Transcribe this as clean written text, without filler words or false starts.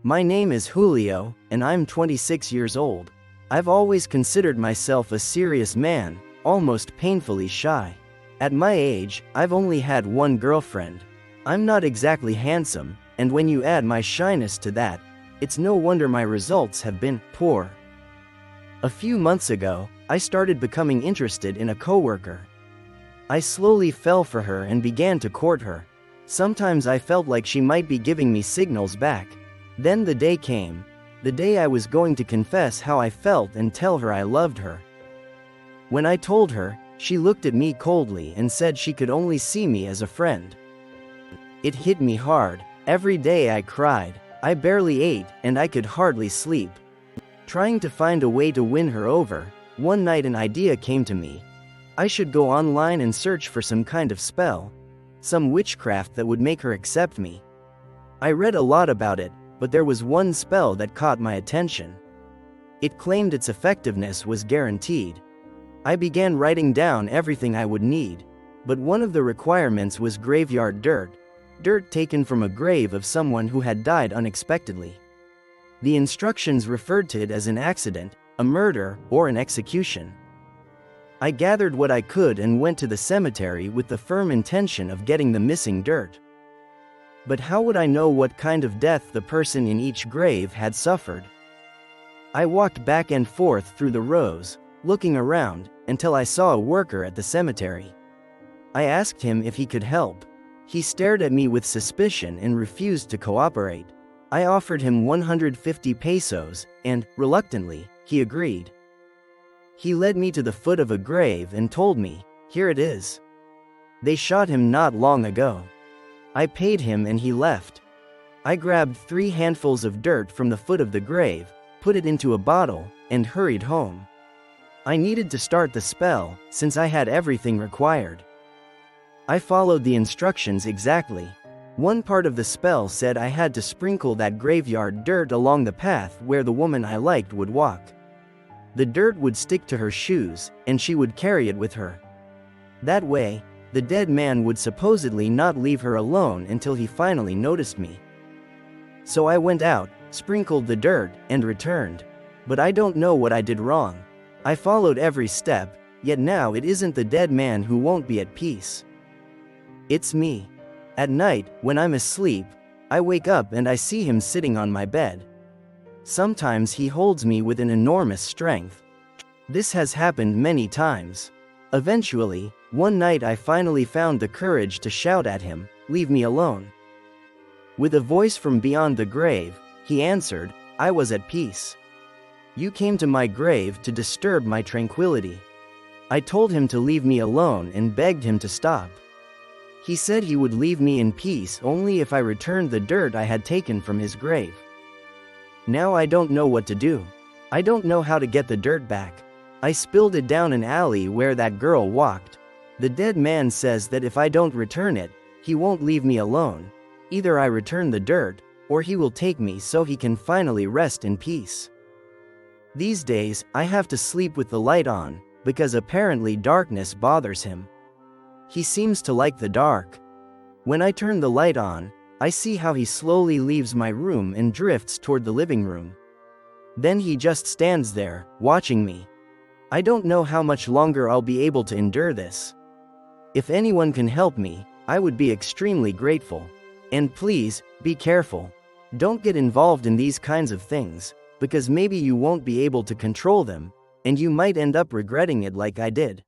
My name is Julio, and I'm 26 years old. I've always considered myself a serious man, almost painfully shy. At my age, I've only had one girlfriend. I'm not exactly handsome, and when you add my shyness to that, it's no wonder my results have been poor. A few months ago, I started becoming interested in a coworker. I slowly fell for her and began to court her. Sometimes I felt like she might be giving me signals back. Then the day came, the day I was going to confess how I felt and tell her I loved her. When I told her, she looked at me coldly and said she could only see me as a friend. It hit me hard. Every day I cried, I barely ate, and I could hardly sleep. Trying to find a way to win her over, one night an idea came to me. I should go online and search for some kind of spell, some witchcraft that would make her accept me. I read a lot about it, but there was one spell that caught my attention. It claimed its effectiveness was guaranteed. I began writing down everything I would need, but one of the requirements was graveyard dirt taken from a grave of someone who had died unexpectedly. The instructions referred to it as an accident, a murder, or an execution. I gathered what I could and went to the cemetery with the firm intention of getting the missing dirt. But how would I know what kind of death the person in each grave had suffered? I walked back and forth through the rows, looking around, until I saw a worker at the cemetery. I asked him if he could help. He stared at me with suspicion and refused to cooperate. I offered him 150 pesos, and, reluctantly, he agreed. He led me to the foot of a grave and told me, "Here it is. They shot him not long ago." I paid him and he left. I grabbed 3 handfuls of dirt from the foot of the grave, put it into a bottle, and hurried home. I needed to start the spell, since I had everything required. I followed the instructions exactly. One part of the spell said I had to sprinkle that graveyard dirt along the path where the woman I liked would walk. The dirt would stick to her shoes, and she would carry it with her. That way, the dead man would supposedly not leave her alone until he finally noticed me. So I went out, sprinkled the dirt, and returned. But I don't know what I did wrong. I followed every step, yet now it isn't the dead man who won't be at peace. It's me. At night, when I'm asleep, I wake up and I see him sitting on my bed. Sometimes he holds me with an enormous strength. This has happened many times. Eventually, one night I finally found the courage to shout at him, "Leave me alone." With a voice from beyond the grave, he answered, "I was at peace. You came to my grave to disturb my tranquility." I told him to leave me alone and begged him to stop. He said he would leave me in peace only if I returned the dirt I had taken from his grave. Now I don't know what to do. I don't know how to get the dirt back. I spilled it down an alley where that girl walked. The dead man says that if I don't return it, he won't leave me alone. Either I return the dirt, or he will take me so he can finally rest in peace. These days, I have to sleep with the light on, because apparently darkness bothers him. He seems to like the dark. When I turn the light on, I see how he slowly leaves my room and drifts toward the living room. Then he just stands there, watching me. I don't know how much longer I'll be able to endure this. If anyone can help me, I would be extremely grateful. And please, be careful. Don't get involved in these kinds of things, because maybe you won't be able to control them, and you might end up regretting it like I did.